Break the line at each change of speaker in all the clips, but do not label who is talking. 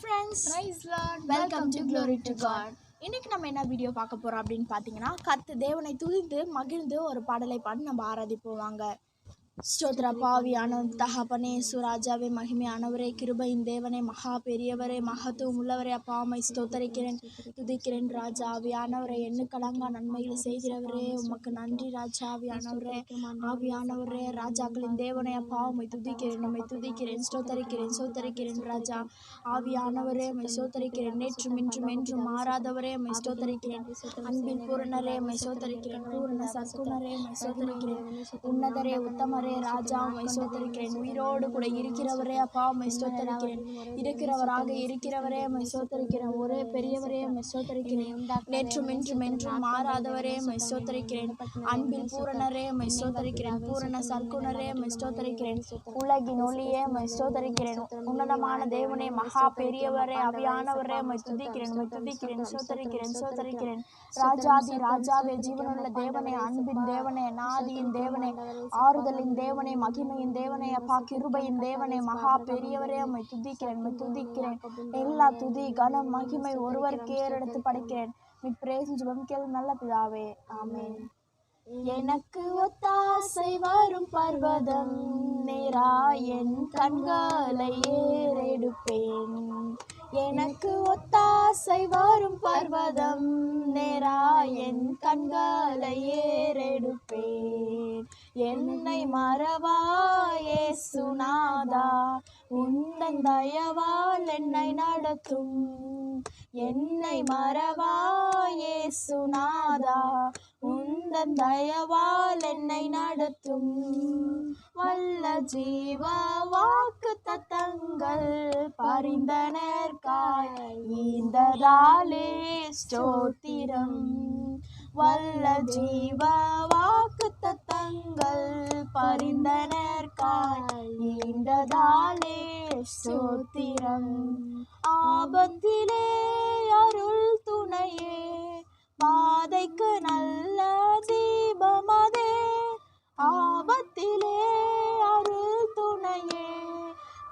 friends,
praise Lord,
welcome to Glory to God. இன்னைக்கு நம்ம என்ன வீடியோ பார்க்க போறோம் அப்படின்னு பார்த்தீங்கன்னா, தேவனை துதித்து மகிழ்ந்து ஒரு பாடலை பாடி நம்ம ஆராதிப்போம் வாங்க. ஸ்தோத்திர பாவியான தகப்பனே, சுராஜாவே, மகிமையானவரே, கிருபையின் தேவனே, மகா பெரியவரே, மகத்துவம் உள்ளவரே, அப்பாமை ஸ்தோத்தரிக்கிறேன், துதிக்கிறேன். ராஜா ஆவியானவரே, எண்ணுக்கலங்கா நன்மைகளை செய்கிறவரே, உமக்கு நன்றி. ராஜா ஆவியானவரே, ராஜாக்களின் தேவனே, அப்பாமை துதிக்கிறேன், உம்மை துதிக்கிறேன், ஸ்தோத்தரிக்கிறேன். ராஜா ஆவியானவரே, மை ஸ்தோத்தரிக்கிறேன். நேற்றும் இன்றும் என்றும் மாறாதவரே, மை ஸ்தோத்தரிக்கிறேன். அன்பின் பூரணரே, மை ஸ்தோத்தரிக்கிறேன். பூரண சற்குணரே, மை ஸ்தோத்தரிக்கிறேன். உன்னதரே, உத்தமரே, ராஜா உம்மை ஸ்தோத்தரிக்கிறேன். உயிரோடு கூட இருக்கிறவரே, அப்பா உம்மை ஸ்தோத்தரிக்கிறேன். இருக்கிறவராக இருக்கிறவரே, உம்மை ஸ்தோத்தரிக்கிறேன். ஒரே பெரியவரே, உம்மை ஸ்தோத்தரிக்கிறேன். நேற்றும் இன்றும் என்றும் மாறாதவரே, உம்மை ஸ்தோத்தரிக்கிறேன். அன்பில் பூரணரே, உம்மை ஸ்தோத்தரிக்கிறேன். பூரண சற்குணரே, உம்மை ஸ்தோத்தரிக்கிறேன். உலகின் ஒளியே, உம்மை ஸ்தோத்தரிக்கிறேன். உன்னதமான தேவனே, மகா பெரியவரே, அவியானவரே, உம்மை துதிக்கிறேன். ஸ்தோத்தரிக்கிறேன். ராஜாதி ராஜாவே, ஜீவனுள்ள தேவனே, அன்பின் தேவனே, நாதியின் தேவனே, ஆறுதலின் தேவனே, மகிமையின் தேவனே, அப்பா கிருபையின் தேவனே, மகா பெரியவரே, உம்மை துதிக்கிறேன். எல்லா துதி கனம் மகிமை ஒருவருக்கே எடுத்து படைக்கிறேன். பிரேசின் ஜெபம் கேளு நல்ல பிதாவே, ஆமென். எனக்கு ஒத்தாசை வரும் பர்வதம் நேரா, என் கண்களை ஏறெடுப்பேன். எனக்கு ஒத்தாசை வரும் பர்வதம் நேரா, என் கண்களை ஏறெடுப்பேன். என்னை மறவாயே சுனாதா, உந்தன் தயவால் என்னை நடத்தும். என்னை மறவாயே சுனாதா, உந்தன் தயவால் என்னை நடத்தும். வல்ல ஜீவ வாக்கு தத்தங்கள் பரிந்தனர்காய் ஈந்ததாலே ஸ்தோத்திரம். வல்ல ஜீவ வாக்கு தத்தங்கள் பரிந்தனர்காய் ஈந்ததாலே ஸ்தோத்திரம். ஆபத்திலே அருள் துணையே, பாதைக்கு நல்ல தீபமதே. ஆபத்திலே அருள் துணையே,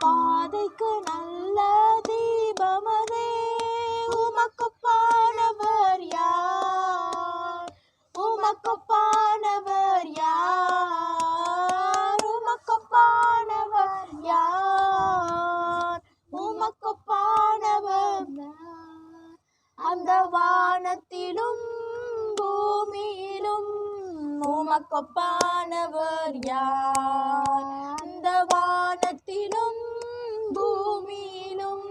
பாதைக்கு நல்ல தீபமதே. உமக்கொப்பானவர் யார்? உமக்கொப்பானவர் யார்? உமக்கொப்பானவர் யார்? உமக்கொப்பானவர் அந்த வானத்திலும் பூமியிலும் உமக்கொப்பானவர் யார்? அந்த வானத்திலும் பூமியிலும்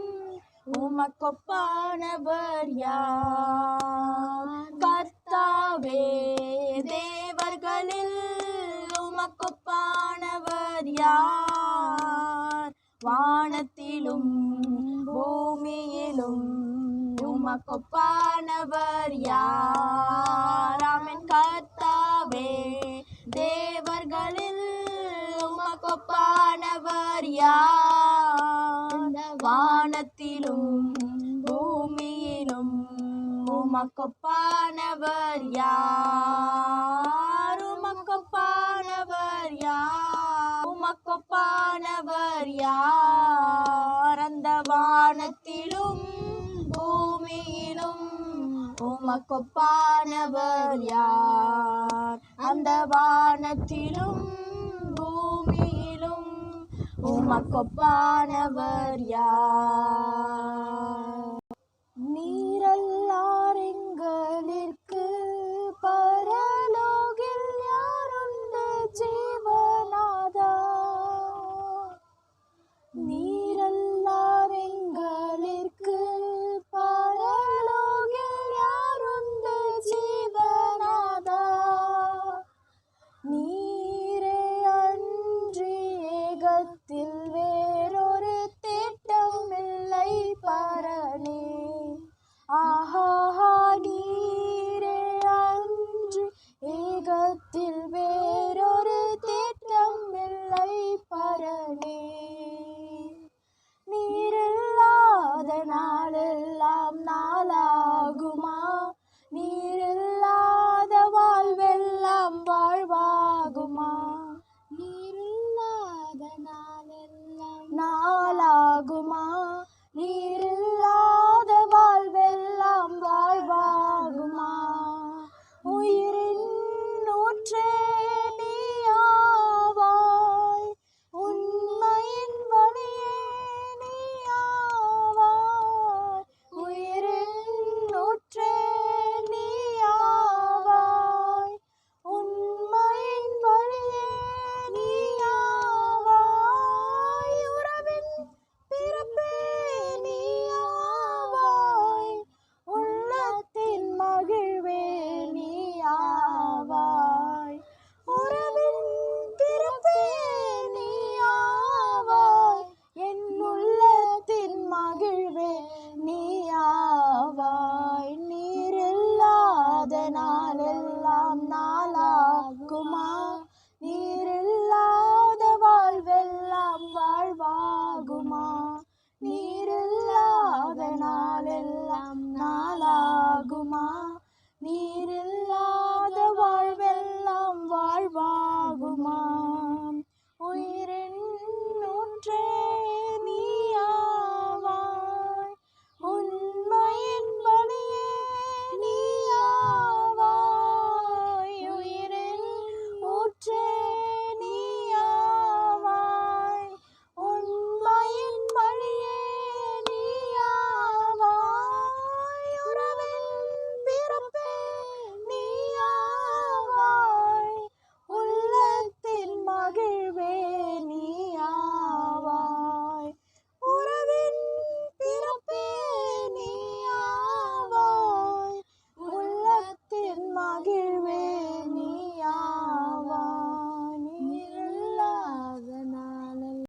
உமக்கொப்பானவர் யார்? கர்த்தாவே, தேவர்களில் உமக்கொப்பானவர் யார்? வானத்திலும் பூமியிலும் உமக்கொப்பானவர் யார்? ஆமென். கர்த்தாவே, தேவர்களில் உமக்கொப்பானவர் யார்? வானத்திலும் பூமியிலும் உமக்கொப்பானவர் யார்? உமக்கொப்பானவர் யார்? உமக்கொப்பானவர் யார்? அந்த வானத்திலும் பூமியிலும் உமக்கொப்பானவர் யார்? அந்த வானத்திலும் பூமியிலும் உமக்கொப்பானவர் யார்?